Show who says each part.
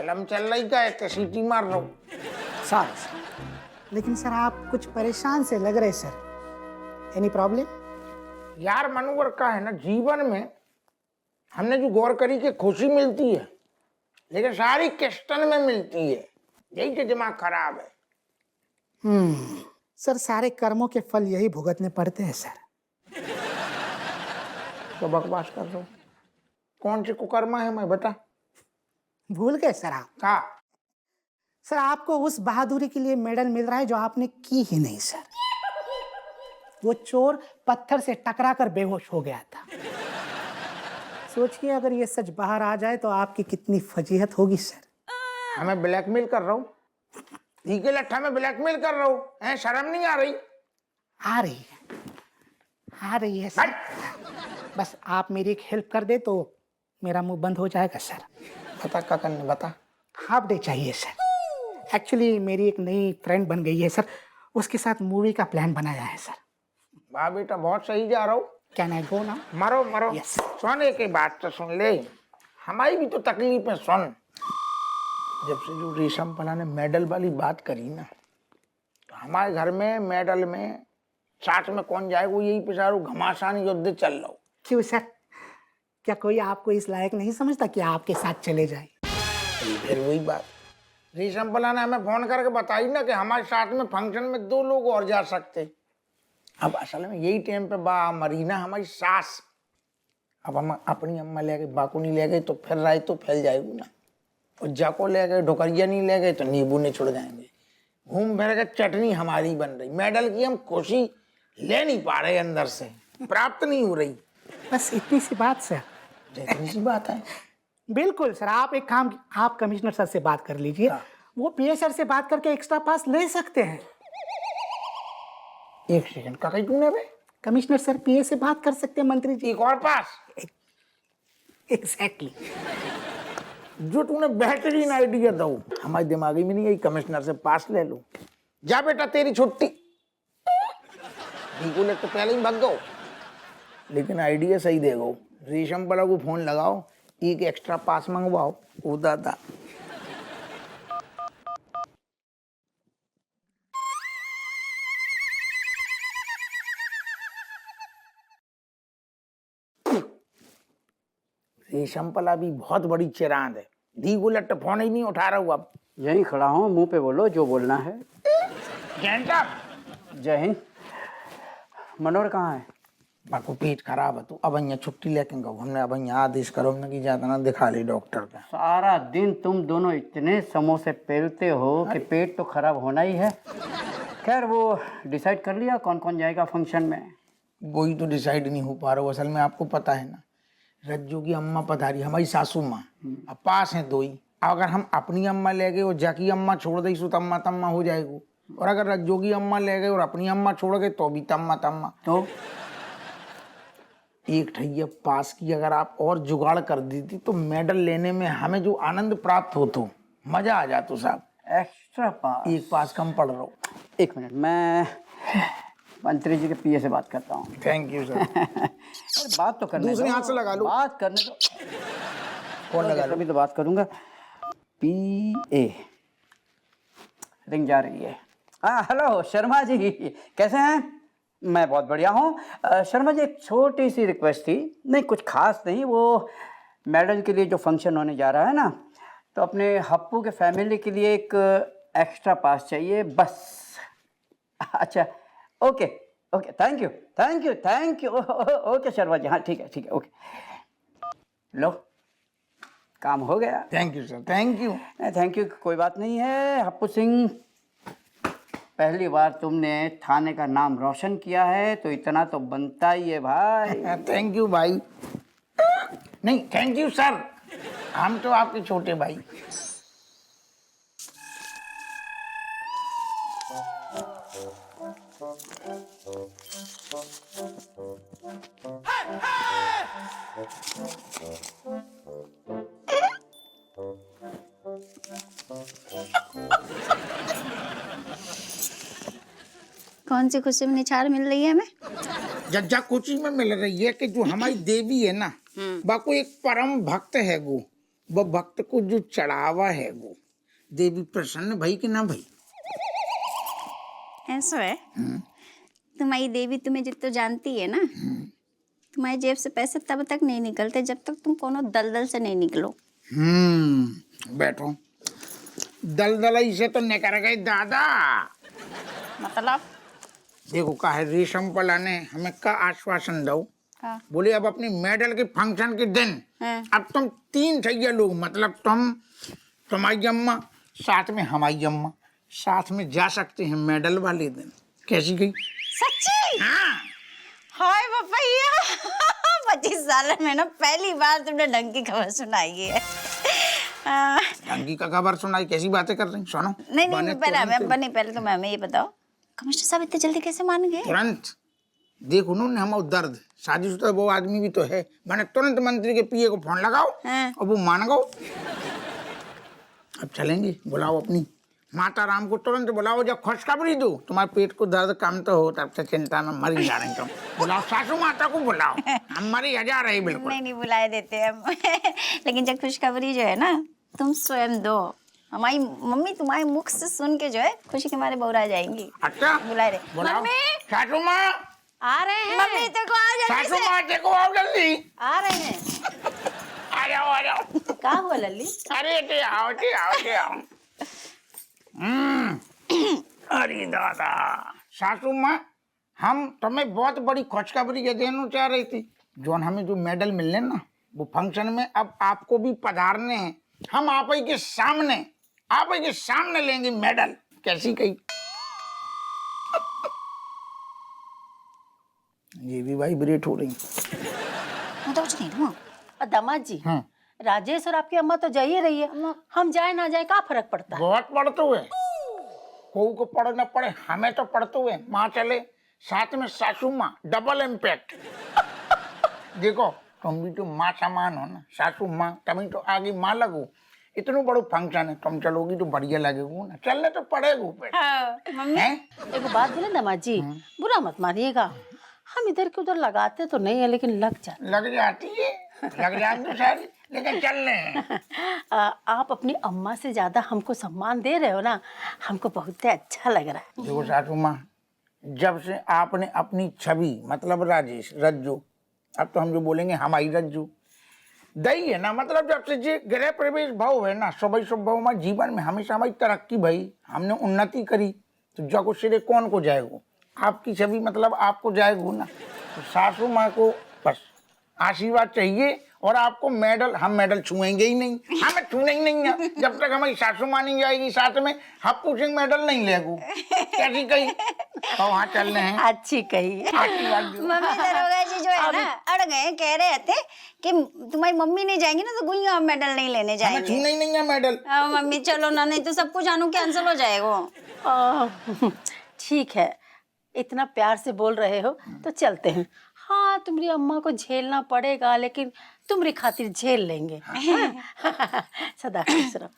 Speaker 1: Film चल रही का है, सीटी मार रहा हूँ।
Speaker 2: सॉरी सर, लेकिन सर आप कुछ परेशान से लग रहे सर। Any problem?
Speaker 1: यार मनोवर का है ना, जीवन में हमने जो गौर करी कि खुशी मिलती है लेकिन सारी किस्टन में मिलती है, यही तो दिमाग खराब है।
Speaker 2: सर सारे कर्मों के फल यही भुगतने पड़ते हैं सर।
Speaker 1: तो बकवास कर रहा हूँ, कौन सी कुकर्मा है मैं बता।
Speaker 2: भूल गए सर आप?
Speaker 1: का
Speaker 2: सर आपको उस बहादुरी के लिए मेडल मिल रहा है जो आपने की ही नहीं सर। वो चोर पत्थर से टकरा कर बेहोश हो गया था। सोचिए अगर ये सच बाहर आ जाए तो आपकी कितनी फजीहत होगी सर।
Speaker 1: हमें ब्लैकमेल कर रहा हूँ, ठीक है लट्ठा में ब्लैकमेल कर रहा हूँ, है शर्म नहीं आ रही?
Speaker 2: आ रही है सर। बस आप मेरी एक हेल्प कर दे तो मेरा मुंह बंद हो जाएगा सर।
Speaker 1: बता क्या करने, बता।
Speaker 2: हाफ डे चाहिए सर। एक्चुअली मेरी एक नई फ्रेंड बन गई है सर, उसके साथ मूवी का प्लान बनाया है सर।
Speaker 1: वाह बेटा, बहुत सही जा रहा हूँ।
Speaker 2: Can I go now?
Speaker 1: मरो मरो।
Speaker 2: Yes.
Speaker 1: सुन एक बात तो सुन ले, हमारी भी तो तकलीफ है। सुन, जब से जो रेशम पला ने मेडल वाली बात करी ना, तो हमारे घर में मेडल में साथ में कौन जाएगा, यही पिसारू घमासान युद्ध चल रहा हो।
Speaker 2: क्यों सर, क्या कोई आपको इस लायक नहीं समझता कि आपके साथ चले जाए?
Speaker 1: फिर वही बात, रेशम पला ने हमें फोन करके बताई ना कि हमारे साथ में फंक्शन में 2 लोग और जा सकते। अब असल में यही टाइम पे बा मरीना हमारी सास, अब हम अपनी अम्मा ले गए, बाकू नहीं ले गए तो फिर राय तो फैल जाएगी ना, और जाको ले गए, ढोकरिया नहीं ले गए तो नींबू नहीं छोड़ जाएंगे। घूम फिर के चटनी हमारी बन रही, मेडल की हम खुशी ले नहीं पा रहे, अंदर से प्राप्त नहीं हो रही।
Speaker 2: बस इतनी सी बात सर।
Speaker 1: इतनी सी बात है?
Speaker 2: बिल्कुल सर, आप एक काम, आप कमिश्नर सर से बात कर लीजिए। वो पीए सर से बात करके एक्स्ट्रा पास ले सकते हैं।
Speaker 1: एक सेकंड का कही तूने बे?
Speaker 2: कमिश्नर सर पीए से बात कर सकते हैं मंत्री जी।
Speaker 1: एक और पास?
Speaker 2: एग्जैक्टली।
Speaker 1: जो तूने बेहतरीन आइडिया दो, हमारे दिमागी में नहीं आई, कमिश्नर से पास ले लो। जा बेटा तेरी छुट्टी। बिल्कुल तो पहले ही भाग गो, लेकिन आइडिया सही देगो। रेशम पला को फोन लगाओ, एक एक्स्ट्रा पास मंगवाओ। ओ दादा, रेशम पला भी बहुत बड़ी चिरांद है, धी गुलट फोन ही नहीं उठा रहा हूँ। अब
Speaker 3: यहीं खड़ा हूँ, मुंह पे बोलो जो बोलना है। जय हिंद। मनोहर कहाँ है?
Speaker 1: बाको पेट खराब है, तो अब यहाँ छुट्टी लेके गो। हमने अब यहाँ आदेश करो ना कि जाता ना दिखा ले डॉक्टर का।
Speaker 3: सारा दिन तुम दोनों इतने समोसे पेलते हो कि पेट तो खराब होना ही है। खैर वो डिसाइड कर लिया कौन कौन जाएगा फंक्शन में?
Speaker 1: वही तो डिसाइड नहीं हो पा रहा हूँ। असल में आपको पता है ना, रज्जू की अम्मा पधारी, हमारी सासू माँ, अब पास हैं 2 ही। अगर हम अपनी अम्मा ले गए और जाकी अम्मा छोड़ दी तो तम्मा तम्मा हो जाएगी, और अगर रज्जू की अम्मा ले गए और अपनी अम्मा छोड़ गए तो भी तम्मा तम्मा।
Speaker 3: तो
Speaker 1: एक ठैया पास की अगर आप और जुगाड़ कर दी थी तो मेडल लेने में हमें जो आनंद प्राप्त हो तो मजा आ जाता साहब।
Speaker 3: एक्स्ट्रा पास?
Speaker 1: एक पास कम पड़ रहा हूँ।
Speaker 3: 1 मिनट, मैं मंत्री जी के पीए से बात करता हूँ।
Speaker 1: Thank you sir.
Speaker 3: अरे बात तो करने
Speaker 1: दूसरे
Speaker 3: दो,
Speaker 1: हाथ से लगा लो।
Speaker 3: बात करने दो।
Speaker 1: कौन लगा लो?
Speaker 3: अभी तो बात करूंगा। पीए रिंग जा रही है। हाँ हेलो शर्मा जी, कैसे हैं? मैं बहुत बढ़िया हूँ। शर्मा जी एक छोटी सी रिक्वेस्ट थी, नहीं कुछ खास नहीं, वो मेडल के लिए जो फंक्शन होने जा रहा है ना, तो अपने हप्पू के फैमिली के लिए एक एक्स्ट्रा पास चाहिए बस। अच्छा okay okay, thank you okay Sharma ji, हाँ ठीक है ओके। लो काम हो गया।
Speaker 1: Thank you sir, thank you.
Speaker 3: Thank you कोई बात नहीं है। हप्पू सिंह, पहली बार तुमने थाने का नाम रोशन किया है तो इतना तो बनता ही है भाई।
Speaker 1: थैंक यू भाई। नहीं थैंक यू सर, हम तो आपके छोटे भाई।
Speaker 4: कौन सी खुशी में निछाड़ मिल रही है हमें?
Speaker 1: जज्जा कोची में मिल रही है कि जो हमारी देवी है ना, बाको एक परम भक्त है वो, वो भक्त को जो चढ़ावा है वो देवी प्रसन्न भई कि ना भई?
Speaker 4: ऐसा है। तुम्हारी देवी तुम्हें जितना जानती है ना, तुम्हारी जेब से पैसे तब तक नहीं निकलते जब तक तुम कोनो दलदल से नहीं निकलो।
Speaker 1: बैठो। दलदलाई से तो निकल गए दादा।
Speaker 4: मतलब
Speaker 1: देखो का है रेशम पला ने हमें का आश्वासन दो।
Speaker 4: हाँ।
Speaker 1: बोले अब अपनी मेडल के फंक्शन के दिन
Speaker 4: हाँ।
Speaker 1: अब तुम 3 छैया लोग, मतलब तुम, तुम्हारी अम्मा, साथ में हमारी अम्मा, साथ में जा सकते हैं मेडल वाले दिन। कैसी गई?
Speaker 4: सच्ची?
Speaker 1: हाँ।
Speaker 4: हाय पपैया 25 साल में ना पहली बार तुमने ढंग की खबर सुनाई है।
Speaker 1: ढंगी का खबर सुनाई? कैसी बातें कर रही? सुनो।
Speaker 4: नहीं
Speaker 1: बने
Speaker 4: पहले तो मैं हमें ये बताओ, कमिश्नर साहब इतने जल्दी कैसे मान गए?
Speaker 1: तुरंत देखो ना हम दर्द, शादीशुदा वो आदमी भी तो है, मैंने तुरंत मंत्री के पीए को फोन लगाओ और वो मान गो। अब चलेंगे, बुलाओ अपनी माता राम को तुरंत बुलाओ, जब खुशखबरी दो तुम्हारे पेट को दर्द कम तो हो, तब से चिंता में मर ही जा रहे तुम। बुलाओ सासू माता को बुलाओ, हम मरी हजार रही बिल्कुल।
Speaker 4: नहीं बुलाए देते हम लेकिन जब खुशखबरी जो है ना तुम स्वयं दो, हमारी मम्मी तुम्हारे मुख से सुन के जो है खुशी के मारे बौरा जाएंगी।
Speaker 1: अच्छा
Speaker 4: बुलाए रे
Speaker 1: मम्मी। सासू माँ
Speaker 4: आ रहे हैं। मम्मी देखो आ जल्दी
Speaker 1: सासू
Speaker 4: से।
Speaker 1: माँ देखो आओ जल्दी।
Speaker 4: आ रहे हैं।
Speaker 1: आ जाओ।
Speaker 4: क्या हुआ लल्ली?
Speaker 1: अरे आओ। अरे दादा। सासू माँ हम तुम्हें बहुत बड़ी खुशखबरी ये देना चाह रही थी। जो हमें जो मेडल मिलने ना वो फंक्शन में अब आपको भी पधारने हैं। हम आप ही के सामने लेंगे मेडल। कैसी कही? ये भी वाइब्रेट हो रही।
Speaker 4: मैं तो कुछ नहीं दूँ।
Speaker 5: दामाद जी,
Speaker 1: हाँ।
Speaker 5: राजेश और आपकी अम्मा तो जा ही रही है, हम जाए ना जाए क्या फर्क पड़ता है?
Speaker 1: बहुत पढ़ते हुए को पढ़े न पढ़े, हमें तो पढ़ते हुए माँ चले, साथ में सासू माँ, डबल इम्पैक्ट। देखो तुम भी तो माँ समान हो ना, सासू माँ, तभी तो आगे माँ लगो। इतना बड़ो फंक्शन है, तुम चलोगी तो बढ़िया लगेगा ना, चलने तो पड़ेगा।
Speaker 4: मम्मी
Speaker 5: एक बात बोले दामाद जी, बुरा मत मानिएगा, हम इधर के उधर लगाते तो नहीं है लेकिन लग जाते।
Speaker 1: लग जाती तो सारी, लेकिन चल रहे हैं।
Speaker 5: आप अपनी अम्मा से ज्यादा हमको सम्मान दे रहे हो ना, हमको बहुत अच्छा लग रहा है।
Speaker 1: देखो सासू माँ, जब से आपने अपनी छवि मतलब राजेश रज्जू, अब तो हम जो बोलेंगे हमारी रज्जू दही है ना, मतलब जब से जो गृह प्रवेश भाव है ना, सुबह सुबह में जीवन में हमेशा हमारी तरक्की भई, हमने उन्नति करी, तो जग सिरे कौन को जाएगा? आपकी छवि मतलब आपको जाएगा ना। तो सासू माँ को बस आशीर्वाद चाहिए, और आपको मेडल, हम मेडल छुएंगे ही नहीं, हमें छूने ही नहीं है जब तक हमारी सासू माँ नहीं जाएगी साथ में, हम पूछेंगे मेडल नहीं लेगू। कैसी कही? तो वहाँ चल रहे हैं।
Speaker 5: अच्छी कही।
Speaker 1: आशीर्वाद दो।
Speaker 4: मम्मी दरोगा जी जो है ना अड़ गए, कह रहे थे कि तुम्हारी मम्मी नहीं जाएंगी ना तो गुइया मेडल नहीं लेने
Speaker 1: हमें
Speaker 4: जाएंगे।
Speaker 1: छूने ही नहीं है मेडल।
Speaker 4: मम्मी चलो ना, नहीं तो सब कुछ जानू कैंसिल हो जाएगा।
Speaker 5: ठीक है, इतना प्यार से बोल रहे हो तो चलते हैं। हाँ, तुम्हारी अम्मा को झेलना पड़ेगा लेकिन तुम्हारी खातिर झेल लेंगे। सदा खुश रहो।